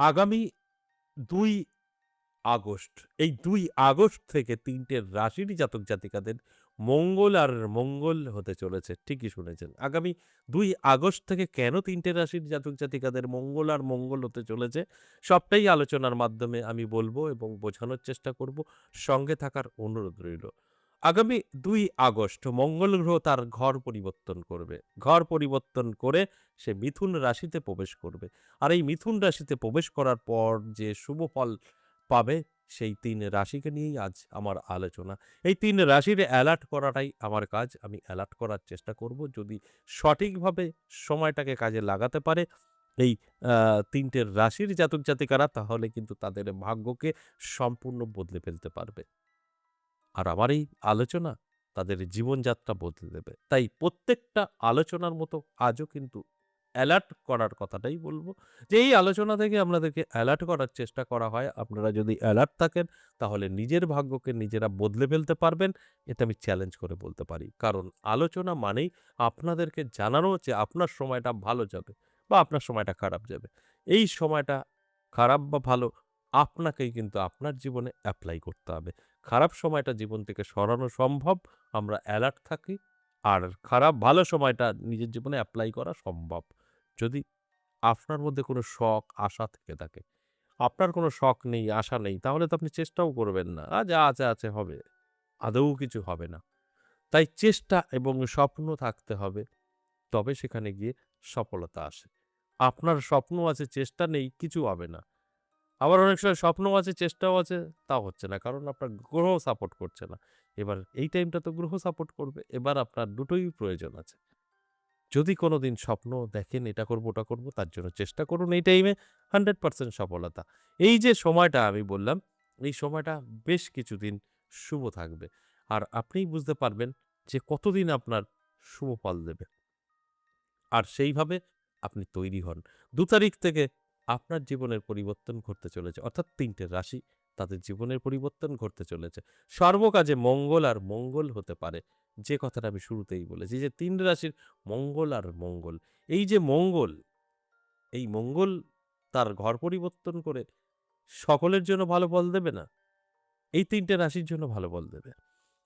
আগামী ২ আগস্ট, এই ২ আগস্ট থেকে ৩ টে রাশিরই জাতক জাতিকাদের মঙ্গল আর মঙ্গল হতে চলেছে। ঠিকই শুনেছেন। আগামী ২ আগস্ট থেকে কেন ৩ টে রাশির জাতক জাতিকাদের মঙ্গল আর মঙ্গল হতে চলেছে, সবটাই আলোচনার মাধ্যমে আমি বলব এবং বোঝানোর চেষ্টা করব। সঙ্গে থাকার অনুরোধ রইল। আগামী ২ আগস্ট মঙ্গল গ্রহ তার ঘর পরিবর্তন করবে। ঘর পরিবর্তন করে সে মিথুন রাশিতে প্রবেশ করবে। আর এই মিথুন রাশিতে প্রবেশ করার পর যে শুভ ফল পাবে, সেই ৩ রাশিকে নিয়েই আজ আমার আলোচনা। এই ৩ রাশির অ্যালার্ট করাটাই আমার কাজ। আমি অ্যালার্ট করার চেষ্টা করব। যদি সঠিকভাবে সময়টাকে কাজে লাগাতে পারে এই ৩ টে রাশির জাতক জাতিকারা, তাহলে কিন্তু তাদের ভাগ্যকে সম্পূর্ণ বদলে ফেলতে পারবে। আর আমার এই আলোচনা তাদের জীবনযাত্রা বদলে দেবে। তাই প্রত্যেকটা আলোচনার মতো আজও কিন্তু অ্যালার্ট করার কথাটাই বলব। যে এই আলোচনা থেকে আপনাদেরকে অ্যালার্ট করার চেষ্টা করা হয়। আপনারা যদি অ্যালার্ট থাকেন তাহলে নিজের ভাগ্যকে নিজেরা বদলে ফেলতে পারবেন। এটা আমি চ্যালেঞ্জ করে বলতে পারি। কারণ আলোচনা মানেই আপনাদেরকে জানানো যে আপনার সময়টা ভালো যাবে বা আপনার সময়টা খারাপ যাবে। এই সময়টা খারাপ বা ভালো আপনাকেই কিন্তু আপনার জীবনে এপ্লাই করতে হবে। খারাপ সময়টা জীবন থেকে সরানো সম্ভব, আমরা অ্যালার্ট থাকি। আর খারাপ ভালো সময়টা নিজের জীবনে এপ্লাই করা সম্ভব। যদি আপনার মধ্যে কোনো শখ, আশা থেকে থাকে। আপনার কোনো শখ নেই, আশা নেই, তাহলে তো আপনি চেষ্টাও করবেন না। যা আছে, আছে হবে। আদৌ কিছু হবে না। তাই চেষ্টা এবং স্বপ্ন থাকতে হবে। তবে সেখানে গিয়ে সফলতা আসে। আপনার স্বপ্ন আছে, চেষ্টা নেই, কিছু হবে না। আবার অনেক সময় স্বপ্নও আছে, চেষ্টাও আছে, তাও হচ্ছে না। কারণ আপনার গ্রহ সাপোর্ট করছে না। এবার এই টাইমটা তো গ্রহ সাপোর্ট করবে। এবার আপনার দুটোই প্রয়োজন আছে। যদি কোনোদিন স্বপ্ন দেখেন এটা করব, ওটা করব, তার জন্য চেষ্টা করুন এই টাইমে 100% সফলতা। এই যে সময়টা আমি বললাম, এই সময়টা বেশ কিছুদিন শুভ থাকবে। আর আপনিই বুঝতে পারবেন যে কতদিন আপনার শুভ ফল দেবে। আর সেইভাবে আপনি তৈরি হন। ২ তারিখ থেকে আপনার জীবনের পরিবর্তন ঘটতে চলেছে। অর্থাৎ ৩ টে রাশি তাদের জীবনের পরিবর্তন ঘটতে চলেছে। সর্বকাজে মঙ্গল আর মঙ্গল হতে পারে। যে কথাটা আমি শুরুতেই বলেছি যে ৩ রাশির মঙ্গল আর মঙ্গল। এই যে মঙ্গল, এই মঙ্গল তার ঘর পরিবর্তন করে সকলের জন্য ভালো ফল দেবে না। এই ৩ টে রাশির জন্য ভালো ফল দেবে।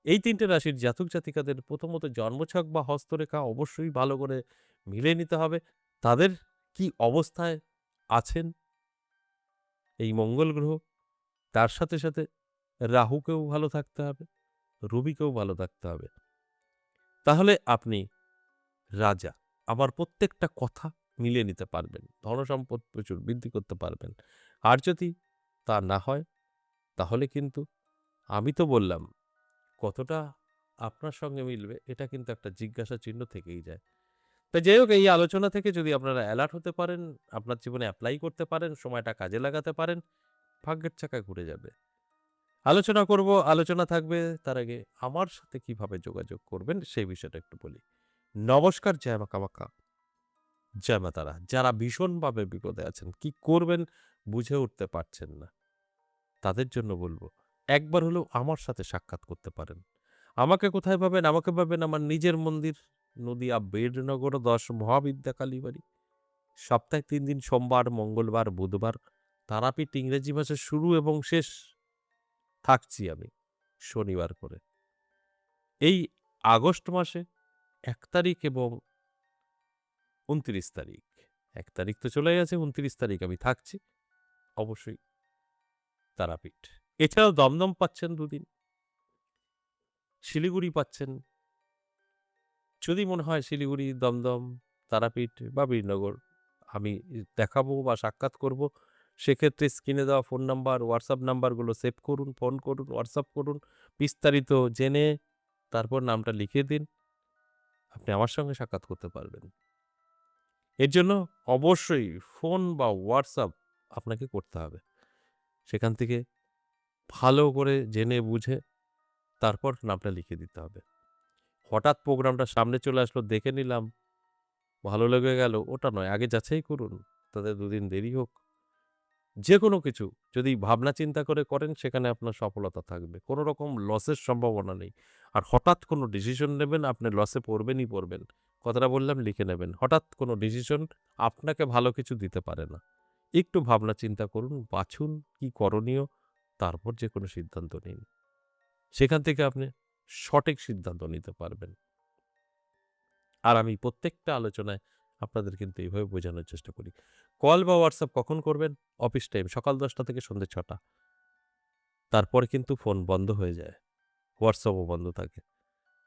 এই ৩ টে রাশির জাতক জাতিকাদের প্রথমত জন্মছক বা হস্তরেখা অবশ্যই ভালো করে মিলে নিতে হবে। তাদের কি অবস্থায় আছেন এই মঙ্গল গ্রহ, তার সাথে, সাথে রাহুকেও ভালো থাকতে হবে, রবিকেও ভালো থাকতে হবে। তাহলে আপনি রাজা। আমার প্রত্যেকটা কথা মিলিয়ে নিতে পারবেন। ধনসম্পদ প্রচুর বৃদ্ধি করতে পারবেন। আর যদি তা না হয় তাহলে কিন্তু আমি তো বললাম কতটা আপনার সঙ্গে মিলবে এটা কিন্তু একটা জিজ্ঞাসা চিহ্ন থেকেই যায়। তাই যাই হোক এই আলোচনা থেকে যদি আপনারা অ্যালার্ট হতে পারেন, আপনার জীবনে এপ্লাই করতে পারেন, সময়টা কাজে লাগাতে পারেন, ভাগ্যের চাকা ঘুরে যাবে। আলোচনা করব, আলোচনা থাকবে। তার আগে আমার সাথে কিভাবে যোগাযোগ করবেন সেই বিষয়টা একটু বলি। নমস্কার, জয় মা কামাখ্যা, জয় মা তারা। যারা ভীষণভাবে বিপদে আছেন, কি করবেন বুঝে উঠতে পারছেন না, তাদের জন্য বলব, একবার হলেও আমার সাথে সাক্ষাৎ করতে পারেন। আমাকে কোথায় পাবেন? আমাকে পাবেন আমার নিজের মন্দির, নদিয়া বেডনগর ১০ মহাবিদ্যা কালীবাড়ি। সপ্তাহে ৩ দিন সোমবার, মঙ্গলবার, বুধবার তারাপীঠ ইংরেজি মাসের শুরু এবং শেষ থাকছি আমি শনিবার করে। এই আগস্ট মাসে ১ তারিখ এবং ২৯ তারিখ। ১ তারিখ তো চলে গেছে, ২৯ তারিখ আমি থাকছি অবশ্যই তারাপীঠ। এছাড়াও দমদম পাচ্ছেন ২ দিন, শিলিগুড়ি পাচ্ছেন। যদি মনে হয় শিলিগুড়ি, দমদম, তারাপীঠ বা বীরনগর আমি দেখাবো বা সাক্ষাৎ করব, সেক্ষেত্রে স্ক্রিনে দেওয়া ফোন নাম্বার, হোয়াটসঅ্যাপ নাম্বারগুলো সেভ করুন, ফোন করুন, হোয়াটসঅ্যাপ করুন। বিস্তারিত জেনে তারপর নামটা লিখিয়ে দিন। আপনি আমার সঙ্গে সাক্ষাৎ করতে পারবেন। এর জন্য অবশ্যই ফোন বা হোয়াটসঅ্যাপ আপনাকে করতে হবে। সেখান থেকে ভালো করে জেনে বুঝে তারপর নামটা লিখিয়ে দিতে হবে। হঠাৎ প্রোগ্রামটা সামনে চলে আসলো, দেখে নিলাম, ভালো লেগে গেল, ওটা নয়। আগে যাচাই করুন। তাতে ২ দিন দেরি হোক। যেকোনো কিছু যদি ভাবনা চিন্তা করে করেন সেখানে আপনার সফলতা থাকবে। কোন রকম লসের সম্ভাবনা নেই। আর হঠাৎ কোনো ডিসিশন নেবেন, আপনি লসে পড়বেনই পড়বেন। কথাটা বললাম লিখে নেবেন। হঠাৎ কোনো ডিসিশন আপনাকে ভালো কিছু দিতে পারে না। একটু ভাবনা চিন্তা করুন, বাছুন কি করণীয়, তারপর যেকোনো সিদ্ধান্ত নিন। সেখান থেকে আপনি সঠিক সিদ্ধান্ত নিতে পারবেন। আর আমি প্রত্যেকটা আলোচনায় আপনাদের কিন্তু এইভাবে বোঝানোর চেষ্টা করি। কল বা WhatsApp কখন করবেন? অফিস টাইম সকাল ১০টা থেকে সন্ধ্যে ৬টা। তারপরে কিন্তু ফোন বন্ধ হয়ে যায়। WhatsApp ও বন্ধ থাকে।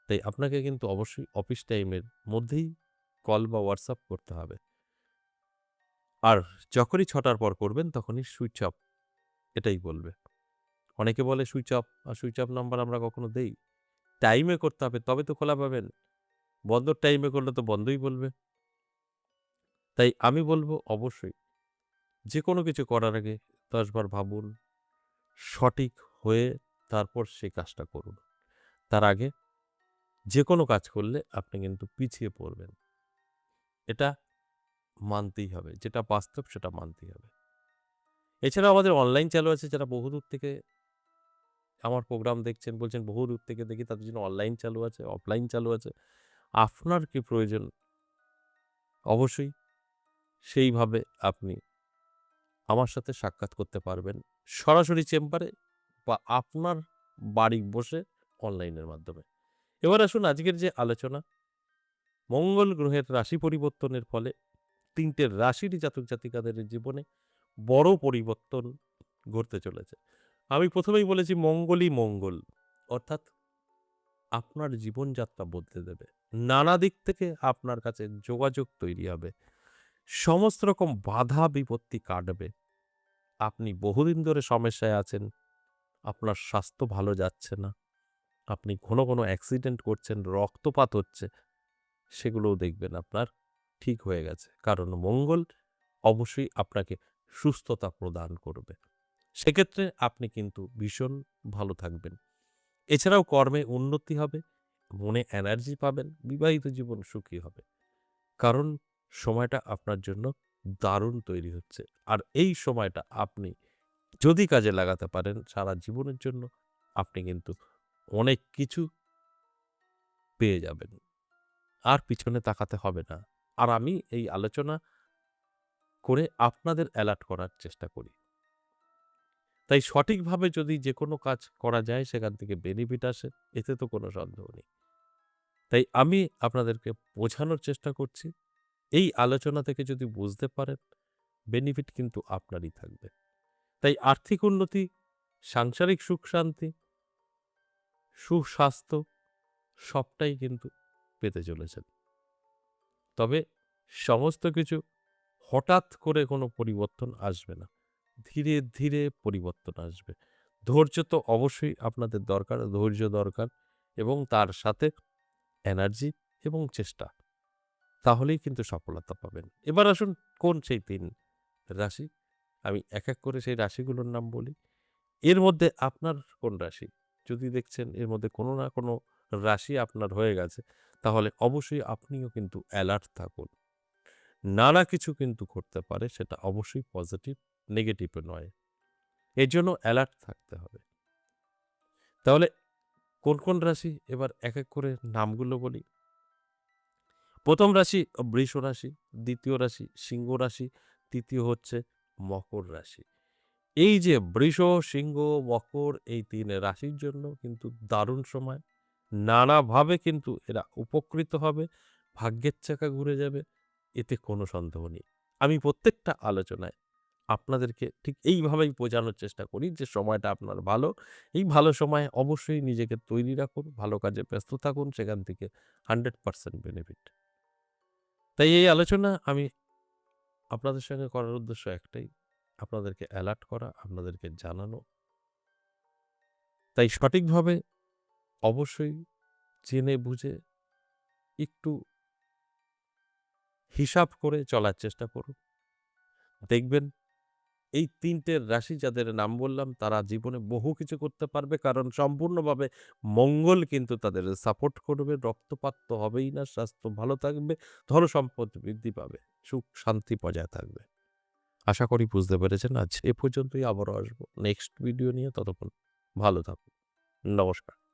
তাই আপনাকে কিন্তু অবশ্যই অফিস টাইমের মধ্যেই কল বা WhatsApp করতে হবে। আর যখনই ৬টার পর করবেন তখনই সুইচ অফ এটাই বলবে। অনেকে বলে switch off, switch off number আমরা কখনো দেই? টাইমে করতে হবে তবে তো খোলা পাবেন। বন্ধর টাইমে করলে তো বন্ধই বলবে। তাই আমি বলব অবশ্যই যেকোনো কিছু করার আগে ১০ বার ভাবুন, সঠিক হয়ে তারপর সেই কাজটা করুন। তার আগে যেকোনো কাজ করলে আপনি কিন্তু পিছিয়ে পড়বেন। এটা মানতেই হবে। যেটা বাস্তব সেটা মানতেই হবে। এছাড়াও আমাদের অনলাইন চালু আছে যারা বহুদূর থেকে আমার প্রোগ্রাম দেখছেন, বলছেন বহুদূর থেকে দেখি তাদের জন্য অনলাইন চালু আছে, অফলাইন চালু আছে। আপনার কি প্রয়োজন? অবশ্যই সেইভাবে আপনি আমার সাথে সাক্ষাৎ করতে পারবেন। সরাসরি চেম্বারে বা আপনার বাড়ি বসে অনলাইনের মাধ্যমে। এবার আসুন আজকের যে আলোচনা, মঙ্গল গ্রহের রাশি পরিবর্তনের ফলে ৩ টে রাশিরই জাতক-জাতিকাদের জীবনে বড় পরিবর্তন ঘটতে চলেছে। আমি ১ম এই বলেছি মঙ্গলই মঙ্গল। অর্থাৎ আপনার জীবনযাত্রা বদলে দেবে। নানা দিক থেকে আপনার কাছে যোগাযোগ তৈরি হবে। সমস্ত রকম বাধা বিপত্তি কাটবে। আপনি বহুদিন ধরে সমস্যায় আছেন, আপনার স্বাস্থ্য ভালো যাচ্ছে না। আপনি ঘন, ঘন অ্যাক্সিডেন্ট করছেন, রক্তপাত হচ্ছে, সেগুলোও দেখবেন আপনার ঠিক হয়ে গেছে। কারণ মঙ্গল অবশ্যই আপনাকে সুস্থতা প্রদান করবে। সেক্ষেত্রে আপনি কিন্তু ভীষণ ভালো থাকবেন। এছাড়াও কর্মে উন্নতি হবে, মনে এনার্জি পাবেন, বিবাহিত জীবন সুখী হবে। কারণ সময়টা আপনার জন্য দারুণ তৈরি হচ্ছে। আর এই সময়টা আপনি যদি কাজে লাগাতে পারেন সারা জীবনের জন্য আপনি কিন্তু অনেক কিছু পেয়ে যাবেন। আর পিছনে তাকাতে হবে না। আর আমি এই আলোচনা করে আপনাদের অ্যালার্ট করার চেষ্টা করি। তাই সঠিকভাবে যদি যেকোনো কাজ করা যায় সেখান থেকে বেনিফিট আসে, এতে তো কোনো সন্দেহ নেই। তাই আমি আপনাদেরকে বোঝানোর চেষ্টা করছি, এই আলোচনা থেকে যদি বুঝতে পারেন, বেনিফিট কিন্তু আপনারই থাকবে। তাই আর্থিক উন্নতি, সাংসারিক সুখ-শান্তি, সুস্বাস্থ্য সবটাই কিন্তু পেতে চলেছেন। তবে সমস্ত কিছু হঠাৎ করে কোনো পরিবর্তন আসবে না। ধীরে, ধীরে পরিবর্তন আসবে। ধৈর্য তো অবশ্যই আপনাদের দরকার, ধৈর্য দরকার এবং তার সাথে এনার্জি এবং চেষ্টা। তাহলেই কিন্তু সফলতা পাবেন। এবার আসুন কোন সেই ৩ রাশি? আমি এক, এক করে সেই রাশিগুলোর নাম বলি। এর মধ্যে আপনার কোন রাশি? যদি দেখছেন এর মধ্যে কোনো না কোনো রাশি আপনার হয়ে গেছে, তাহলে অবশ্যই আপনিও কিন্তু অ্যালার্ট থাকুন। নানা কিছু কিন্তু ঘটতে পারে সেটা অবশ্যই পজিটিভ, নেগেটিভ নয়। এজন্য অ্যালার্ট থাকতে হবে। তাহলে কোন, কোন রাশি? এবার এক, এক করে নামগুলো বলি। ১ম রাশি বৃষ রাশি, ২য় রাশি সিংহ রাশি, ৩য় হচ্ছে মকর রাশি। এই যে বৃষ, সিংহ, মকর এই ৩ রাশির জন্য কিন্তু দারুণ সময়। নানাভাবে কিন্তু এরা উপকৃত হবে, ভাগ্যের চাকা ঘুরে যাবে, এতে কোনো সন্দেহ নেই। আমি প্রত্যেকটা আলোচনায় আপনাদেরকে ঠিক এইভাবেই বোঝানোর চেষ্টা করি যে সময়টা আপনার ভালো। এই ভালো সময়ে অবশ্যই নিজেকে তৈরি রাখুন, ভালো কাজে ব্যস্ত থাকুন, সেখান থেকে 100% বেনিফিট। তাই এই আলোচনা আমি আপনাদের সঙ্গে করার উদ্দেশ্য একটাই, আপনাদেরকে অ্যালার্ট করা, আপনাদেরকে জানানো। তাই সঠিকভাবে অবশ্যই জেনে বুঝে একটু হিসাব করে চলার চেষ্টা করুন। দেখবেন এই ৩ টে রাশি যাদের নাম বললাম তারা জীবনে বহু কিছু করতে পারবে। কারণ সম্পূর্ণভাবে মঙ্গল কিন্তু তাদের সাপোর্ট করবে। রক্তপাত তো হবেই না, স্বাস্থ্য ভালো থাকবে, ধনসম্পদ বৃদ্ধি পাবে, সুখ শান্তি বজায় থাকবে। আশা করি বুঝতে পেরেছেন। আজ এ পর্যন্তই, আবারও আসবো নেক্সট ভিডিও নিয়ে। ততক্ষণ ভালো থাকুন। নমস্কার।